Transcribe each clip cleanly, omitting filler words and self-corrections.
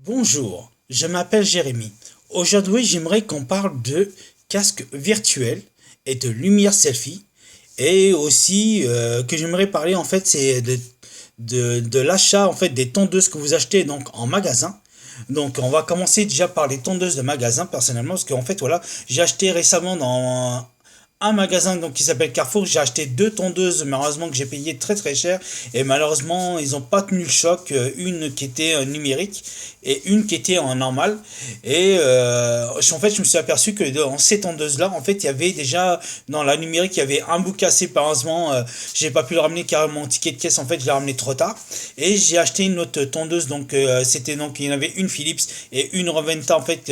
Bonjour, je m'appelle Jérémy. Aujourd'hui, j'aimerais qu'on parle de casque virtuel et de lumière selfie. Et aussi, que j'aimerais parler en fait, c'est de l'achat en fait des tondeuses que vous achetez donc en magasin. Donc, on va commencer déjà par les tondeuses de magasin personnellement, parce qu'en fait, voilà, j'ai acheté récemment dans un magasin donc qui s'appelle Carrefour. J'ai acheté deux tondeuses, malheureusement que j'ai payé très très cher, et malheureusement ils n'ont pas tenu le choc. Une qui était numérique et une qui était en normal. Et en fait je me suis aperçu que dans ces tondeuses là en fait il y avait déjà dans la numérique il y avait un bout cassé. Malheureusement j'ai pas pu le ramener car mon ticket de caisse en fait je l'ai ramené trop tard. Et j'ai acheté une autre tondeuse, donc c'était donc il y en avait une Philips et une Reventa en fait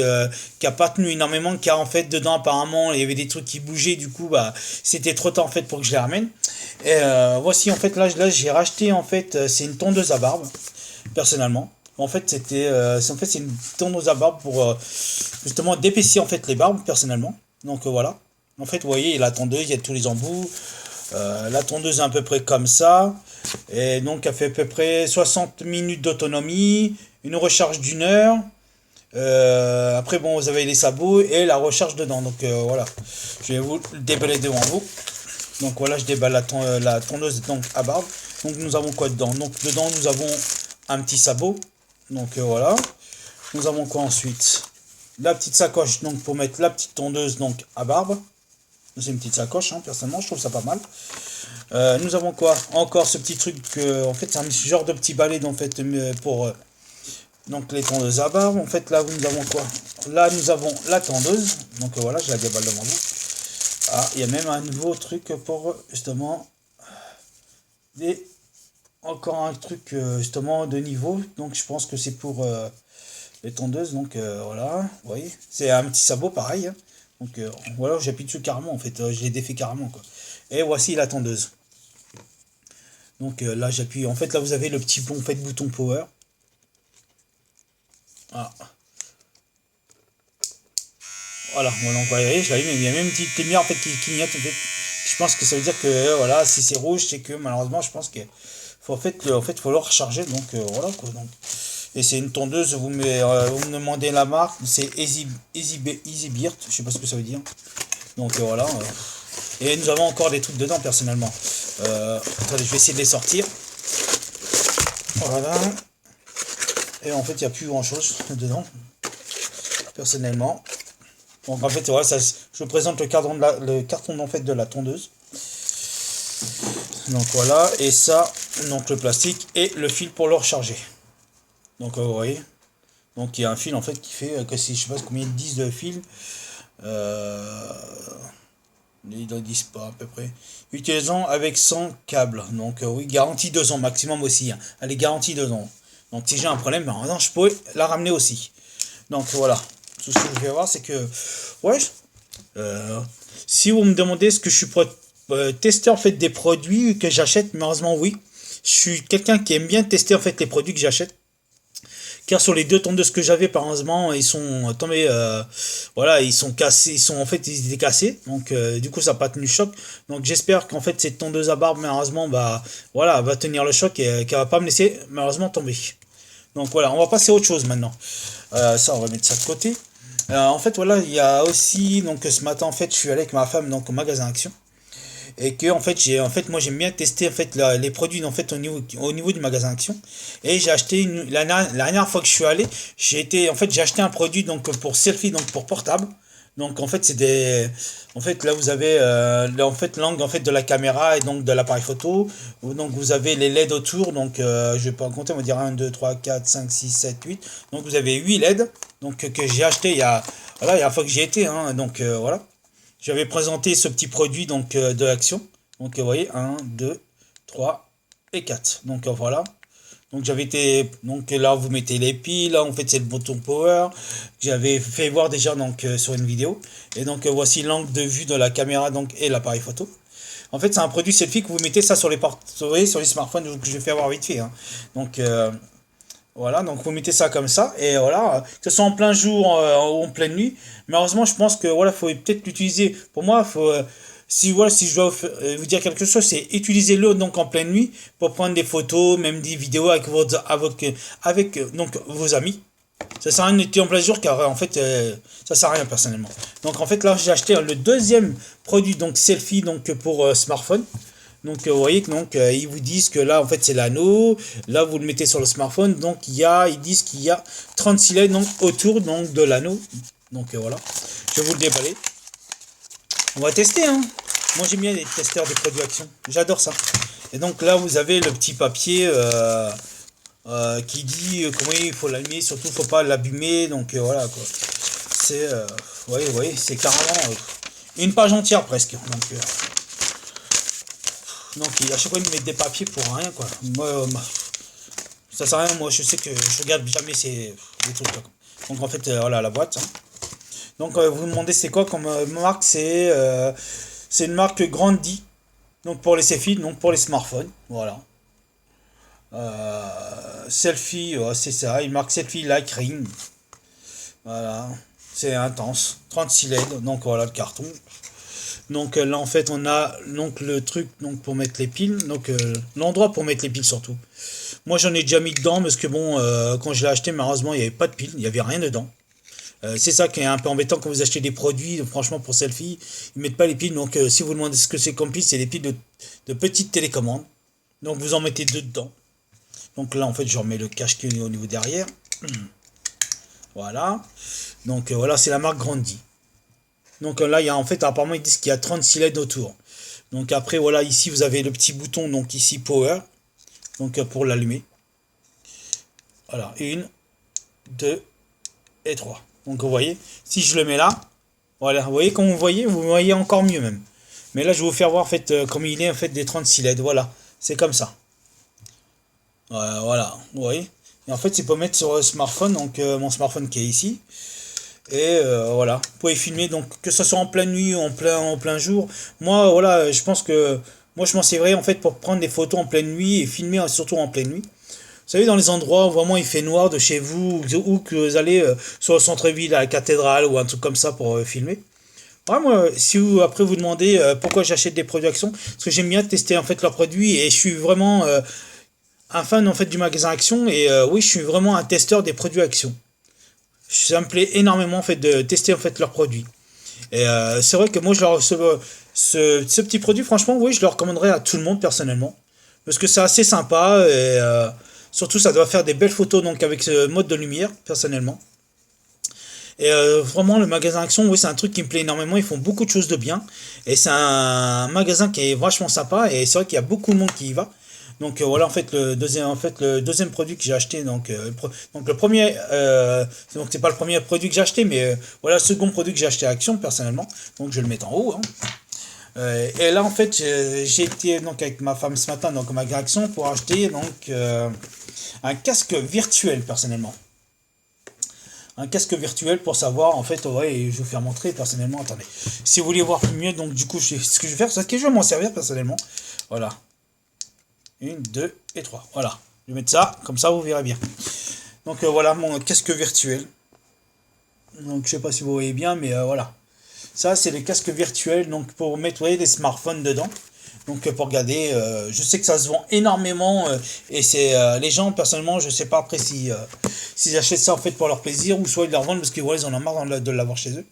qui a pas tenu énormément, car en fait dedans apparemment il y avait des trucs qui bougeaient. Du coup bah c'était trop tard en fait pour que je les ramène. Et voici en fait là j'ai racheté en fait c'est une tondeuse à barbe personnellement. En fait c'est une tondeuse à barbe pour justement d'épaissir en fait les barbes personnellement. Donc voilà. En fait vous voyez la tondeuse, il y a tous les embouts. La tondeuse est à peu près comme ça. Et donc elle fait à peu près 60 minutes d'autonomie, une recharge d'une heure. Après, bon, vous avez les sabots et la recharge dedans. Donc voilà, je vais vous le déballer devant vous. Donc voilà, je déballe la tondeuse donc, à barbe. Donc nous avons quoi dedans? Donc dedans, nous avons un petit sabot. Donc voilà. Nous avons quoi ensuite? La petite sacoche donc pour mettre la petite tondeuse donc à barbe. C'est une petite sacoche, hein, personnellement, je trouve ça pas mal. Nous avons quoi? Encore ce petit truc, en fait, c'est un genre de petit balai en fait, pour donc les tondeuses à barbe. En fait, là, nous avons quoi? Là, nous avons la tondeuse. Donc voilà, je la déballe devant vous. Ah, il y a même un nouveau truc pour justement des encore un truc justement de niveau. Donc je pense que c'est pour les tondeuses. Donc voilà, vous voyez, c'est un petit sabot pareil, hein. Donc voilà, j'appuie dessus carrément en fait, je l'ai défait carrément quoi. Et voici la tondeuse. Donc là j'appuie, en fait là vous avez le petit bon, en fait, bouton power. Ah. Voilà, bon, donc voyez, je l'allume, il y a même une petite lumière en fait qui clignote en fait. Je pense que ça veut dire que voilà, si c'est rouge, c'est que malheureusement je pense que faut en fait faut le recharger. Donc voilà quoi. Donc et c'est une tondeuse, vous me demandez la marque, c'est Easybeard, je sais pas ce que ça veut dire. Donc voilà. Et nous avons encore des trucs dedans personnellement. Attendez, je vais essayer de les sortir. Voilà. Et en fait, il n'y a plus grand chose dedans, personnellement. Donc en fait, voilà, ça, je vous présente le carton en fait de la tondeuse. Donc voilà, et ça, donc le plastique et le fil pour le recharger. Donc vous voyez. Donc il y a un fil en fait qui fait que si je sais pas combien ils disent de fil. Ils ne disent pas à peu près. Utilisons avec 100 câbles. Donc oui, garantie 2 ans maximum aussi, hein. Elle est garantie 2 ans. Donc si j'ai un problème, ben, non, je pourrais la ramener aussi. Donc voilà. Tout ce que je vais voir, c'est que ouais. Si vous me demandez ce que je suis pour tester en fait des produits que j'achète, malheureusement oui. Je suis quelqu'un qui aime bien tester en fait les produits que j'achète. Car sur les deux tondeuses que j'avais, malheureusement, ils sont tombés, voilà, ils sont cassés, en fait, ils étaient cassés. Donc, du coup, ça n'a pas tenu le choc. Donc, j'espère qu'en fait, cette tondeuse à barbe, malheureusement, bah, voilà, va tenir le choc et qu'elle va pas me laisser, malheureusement, tomber. Donc, voilà, on va passer à autre chose maintenant. Ça, on va mettre ça de côté. En fait, voilà, il y a aussi, donc, ce matin, en fait, je suis allé avec ma femme, donc, au magasin Action. Et que en fait moi j'aime bien tester en fait les produits en fait au niveau du magasin Action. Et j'ai acheté la dernière fois que je suis allé, j'ai acheté un produit donc pour selfie, donc pour portable. Donc en fait c'est des en fait là vous avez en fait l'angle en fait de la caméra et donc de l'appareil photo. Donc vous avez les LED autour, donc je vais pas en compter, on va dire 1 2 3 4 5 6 7 8. Donc vous avez 8 LED donc que j'ai acheté il y a la fois que j'y étais, hein. Donc voilà. J'avais présenté ce petit produit donc de l'action. Donc vous voyez, 1 2 3 et 4. Donc voilà. Donc j'avais été. Donc là vous mettez les piles, là en fait c'est le bouton power. J'avais fait voir déjà donc sur une vidéo. Et donc voici l'angle de vue de la caméra donc et l'appareil photo. En fait c'est un produit selfie que vous mettez ça sur les sur les smartphones que je vais faire voir vite fait, hein. Donc voilà, donc vous mettez ça comme ça, et voilà, que ce soit en plein jour ou en pleine nuit. Malheureusement, je pense que voilà, faut peut-être l'utiliser. Pour moi, faut, si voilà, si je dois vous dire quelque chose, c'est utilisez-le donc en pleine nuit pour prendre des photos, même des vidéos avec donc vos amis. Ça sert à rien de mettre en plein jour car en fait ça sert à rien personnellement. Donc en fait là j'ai acheté le deuxième produit donc selfie donc pour smartphone. Donc vous voyez que donc ils vous disent que là en fait c'est l'anneau, là vous le mettez sur le smartphone, donc ils disent qu'il y a 36 LED donc autour donc de l'anneau. Donc voilà, je vais vous le déballer. On va tester hein. Moi j'aime bien les testeurs des produits Action, j'adore ça. Et donc là vous avez le petit papier qui dit comment il faut l'allumer, surtout faut pas l'abîmer, donc voilà quoi. C'est ouais, c'est carrément une page entière presque. Donc à chaque fois ils mettent des papiers pour rien quoi. Moi ça sert à rien, moi je sais que je regarde jamais des trucs là. Donc en fait voilà la boîte. Hein. Donc vous me demandez c'est quoi comme marque, c'est une marque Grandi. Donc pour les selfies, donc pour les smartphones, voilà. Selfie, c'est ça, une marque Selfie Like Ring. Voilà, c'est intense. 36 LED, donc voilà le carton. Donc là en fait on a donc le truc donc pour mettre les piles, donc l'endroit pour mettre les piles surtout. Moi j'en ai déjà mis dedans parce que bon quand je l'ai acheté malheureusement il n'y avait pas de piles, il n'y avait rien dedans. C'est ça qui est un peu embêtant quand vous achetez des produits, franchement pour selfie, ils mettent pas les piles. Donc si vous demandez ce que c'est comme pile, c'est les piles de petites télécommandes. Donc vous en mettez deux dedans. Donc là en fait je remets le cache qui est au niveau derrière. Voilà. Donc voilà c'est la marque Grandi. Donc là il y a en fait apparemment ils disent qu'il y a 36 LED autour. Donc après voilà ici vous avez le petit bouton donc ici power. Donc pour l'allumer. Voilà, 1, 2 et 3. Donc vous voyez, si je le mets là, voilà, vous voyez comme vous voyez encore mieux même. Mais là je vais vous faire voir en fait comme il est en fait des 36 LED, voilà, c'est comme ça. Voilà, vous voyez. Et en fait c'est pour mettre sur le smartphone, donc mon smartphone qui est ici. Et voilà, vous pouvez filmer donc que ce soit en pleine nuit ou en plein jour. Moi voilà, je pense que moi je m'en servirais en fait pour prendre des photos en pleine nuit et filmer surtout en pleine nuit. Vous savez, dans les endroits où vraiment il fait noir de chez vous, ou que vous allez sur le centre-ville, à la cathédrale ou un truc comme ça pour filmer. Ouais, moi, si vous, après vous demandez pourquoi j'achète des produits Action, parce que j'aime bien tester en fait leurs produits et je suis vraiment un fan en fait du magasin Action et oui, je suis vraiment un testeur des produits Action. Ça me plaît énormément en fait de tester en fait leurs produits. Et c'est vrai que moi, ce petit produit, franchement, oui, je le recommanderais à tout le monde personnellement. Parce que c'est assez sympa et surtout ça doit faire des belles photos donc avec ce mode de lumière personnellement. Et vraiment le magasin Action, oui, c'est un truc qui me plaît énormément. Ils font beaucoup de choses de bien. Et c'est un magasin qui est vachement sympa. Et c'est vrai qu'il y a beaucoup de monde qui y va. Donc voilà le deuxième produit que j'ai acheté donc le premier donc c'est pas le premier produit que j'ai acheté mais voilà le second produit que j'ai acheté à Action personnellement donc je vais le mettre en haut hein. Et là en fait j'ai été donc avec ma femme ce matin donc au magasin Action pour acheter donc un casque virtuel personnellement un casque virtuel pour savoir en fait ouais je vais vous faire montrer personnellement attendez si vous voulez voir mieux donc du coup ce que je vais faire c'est que je vais m'en servir personnellement voilà 1, 2 et 3. Voilà. Je vais mettre ça, comme ça vous verrez bien. Donc voilà mon casque virtuel. Donc je sais pas si vous voyez bien, mais voilà. Ça c'est le casque virtuel, donc pour mettre vous voyez, des smartphones dedans. Donc pour regarder, je sais que ça se vend énormément et c'est les gens personnellement, je sais pas après si s'ils achètent ça en fait pour leur plaisir ou soit ils leur vendent parce qu'ils ils en ont marre de l'avoir chez eux.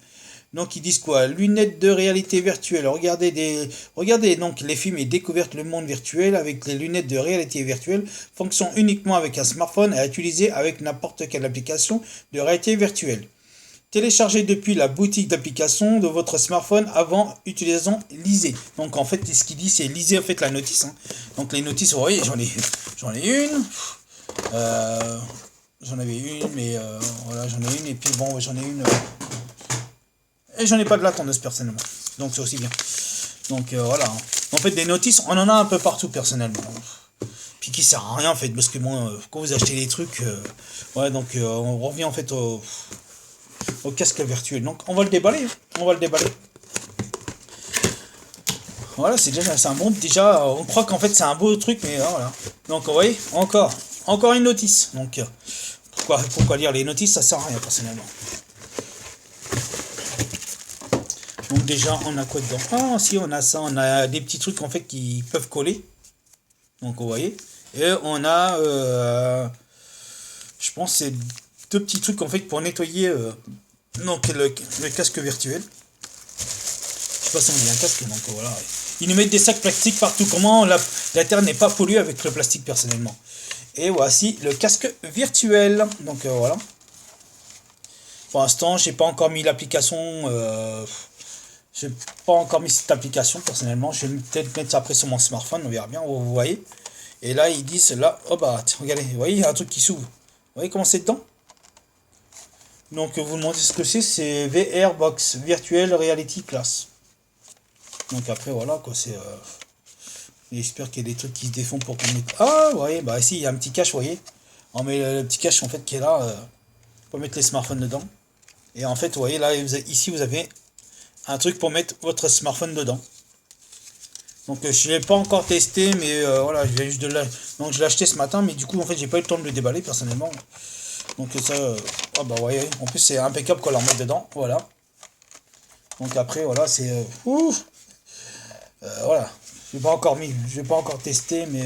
Donc ils disent quoi? Lunettes de réalité virtuelle. Regardez donc les films et découvertes le monde virtuel avec les lunettes de réalité virtuelle. Fonction uniquement avec un smartphone et à utiliser avec n'importe quelle application de réalité virtuelle. Téléchargez depuis la boutique d'application de votre smartphone avant utilisant lisez. Donc en fait ce qu'il dit c'est lisez en fait la notice. Hein. Donc les notices, vous voyez j'en ai une. J'en avais une mais voilà j'en ai une et puis bon j'en ai une. Et j'en ai pas de tondeuse personnellement. Donc c'est aussi bien. Donc voilà. En fait des notices, on en a un peu partout personnellement. Puis qui sert à rien en fait. Parce que bon, quand vous achetez des trucs. Ouais donc on revient en fait au casque virtuel. Donc on va le déballer. On va le déballer. Voilà, c'est un bon. Déjà, on croit qu'en fait c'est un beau truc, mais voilà. Donc vous voyez, encore une notice. Donc pourquoi lire les notices, ça sert à rien personnellement. Donc déjà, on a quoi dedans? Ah, si, on a ça, on a des petits trucs en fait qui peuvent coller. Donc vous voyez. Et on a, je pense c'est deux petits trucs en fait pour nettoyer donc le casque virtuel. Je sais pas si on dit un casque, donc voilà. Ils nous mettent des sacs plastiques partout. Comment la Terre n'est pas polluée avec le plastique personnellement. Et voici le casque virtuel. Donc voilà. Pour l'instant, j'ai pas encore mis l'application. J'ai pas encore mis cette application personnellement. Je vais peut-être mettre ça après sur mon smartphone. On verra bien. Vous voyez. Et là, ils disent là. Oh bah, regardez. Vous voyez, il y a un truc qui s'ouvre. Vous voyez comment c'est dedans. Donc, vous demandez ce que c'est. C'est VR Box Virtual Reality Class. Donc après, voilà quoi. C'est. J'espère qu'il y a des trucs qui se défont pour qu'on mette. Ah, vous voyez. Bah, ici, il y a un petit cache, vous voyez. On met le petit cache en fait qui est là. Pour mettre les smartphones dedans. Et en fait, vous voyez là, ici vous avez un truc pour mettre votre smartphone dedans. Donc je ne l'ai pas encore testé, mais voilà, je viens juste de donc je l'ai acheté ce matin, mais du coup en fait j'ai pas eu le temps de le déballer personnellement. Donc ça, ah bah vous voyez, en plus c'est impeccable qu'on la remette dedans, voilà. Donc après voilà, c'est voilà, je vais pas encore testé, mais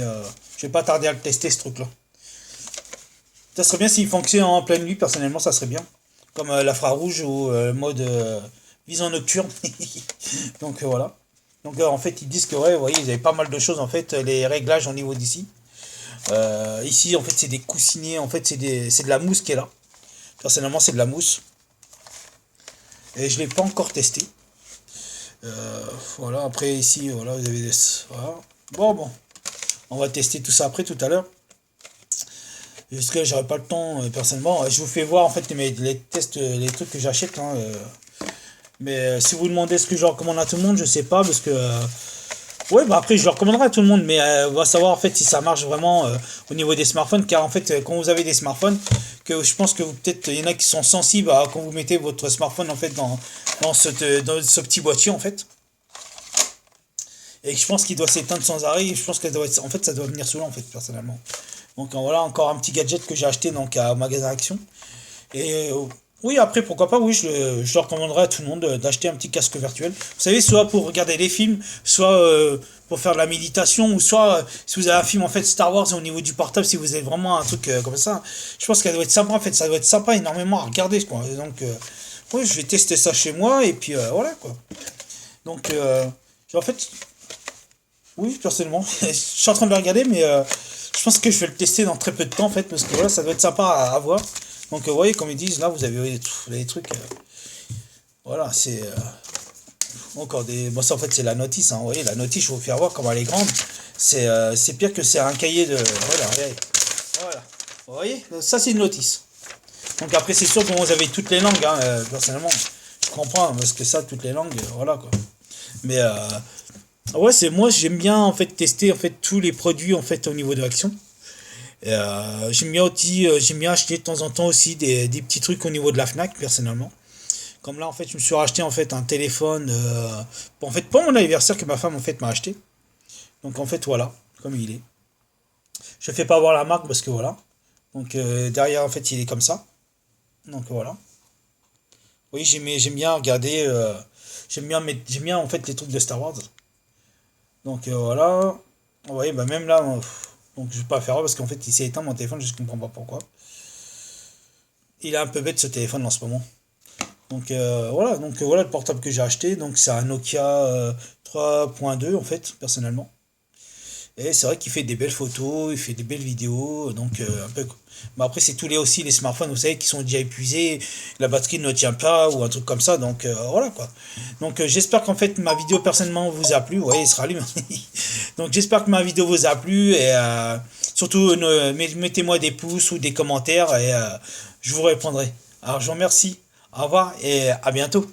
je vais pas tarder à le tester ce truc là. Ça serait bien s'il fonctionne en pleine nuit, personnellement ça serait bien. Comme l'infrarouge ou mode vision nocturne. Donc voilà. Donc en fait ils disent que ouais, vous voyez, ils avaient pas mal de choses en fait, les réglages au niveau d'ici. Ici en fait c'est des coussinets, en fait c'est de la mousse qui est là. Personnellement c'est de la mousse. Et je l'ai pas encore testé. Voilà, après ici, voilà, vous avez des. Voilà. Bon. On va tester tout ça après tout à l'heure. Jusque là j'aurai pas le temps personnellement. Je vous fais voir en fait les tests, les trucs que j'achète. Hein, mais si vous demandez ce que je recommande à tout le monde, je sais pas parce que ouais bah après je le recommanderai à tout le monde, mais on va savoir en fait si ça marche vraiment au niveau des smartphones, car en fait quand vous avez des smartphones, que je pense que vous peut-être il y en a qui sont sensibles à quand vous mettez votre smartphone en fait dans ce petit boîtier en fait. Et je pense qu'il doit s'éteindre sans arrêt. Et je pense que en fait ça doit venir souvent en fait personnellement. Donc voilà encore un petit gadget que j'ai acheté donc à magasin Action. Et oui après pourquoi pas, oui je le recommanderais à tout le monde d'acheter un petit casque virtuel. Vous savez, soit pour regarder des films, soit pour faire de la méditation, ou soit si vous avez un film en fait Star Wars au niveau du portable, si vous avez vraiment un truc comme ça, je pense qu'elle doit être sympa en fait, ça doit être sympa énormément à regarder quoi. Donc oui je vais tester ça chez moi et puis voilà quoi. Donc en fait oui personnellement je suis en train de le regarder, mais je pense que je vais le tester dans très peu de temps en fait, parce que voilà, ça doit être sympa à voir. Donc vous voyez, comme ils disent, là vous avez les trucs. Voilà, c'est encore des. Bon, ça en fait c'est la notice, hein, vous voyez, la notice, je vais vous faire voir comment elle est grande. C'est pire que c'est un cahier de. Voilà, regardez. Voilà. Vous voyez, ça c'est une notice. Donc après c'est sûr que vous avez toutes les langues, hein, personnellement. Je comprends, hein, parce que ça, toutes les langues, voilà quoi. Mais ouais, c'est moi j'aime bien en fait tester en fait tous les produits en fait au niveau de l'action. J'aime bien aussi j'aime bien acheter de temps en temps aussi des petits trucs au niveau de la Fnac personnellement. Comme là en fait je me suis racheté en fait un téléphone en fait pour mon anniversaire que ma femme en fait m'a acheté. Donc en fait voilà comme il est. Je fais pas voir la marque parce que voilà. Donc derrière en fait il est comme ça. Donc voilà. Oui j'aime bien regarder j'aime bien en fait les trucs de Star Wars. Donc voilà. Vous voyez, bah même là, donc je vais pas faire parce qu'en fait il s'est éteint mon téléphone, je ne comprends pas pourquoi. Il est un peu bête ce téléphone en ce moment. Donc voilà le portable que j'ai acheté. Donc c'est un Nokia 3.2 en fait, personnellement. Et c'est vrai qu'il fait des belles photos, il fait des belles vidéos, donc un peu. Mais après c'est tous les smartphones, vous savez, qui sont déjà épuisés, la batterie ne tient pas ou un truc comme ça, donc voilà quoi. Donc j'espère qu'en fait ma vidéo personnellement vous a plu, vous voyez il se rallume. Donc j'espère que ma vidéo vous a plu et surtout mettez-moi des pouces ou des commentaires et je vous répondrai. Alors je vous remercie, au revoir et à bientôt.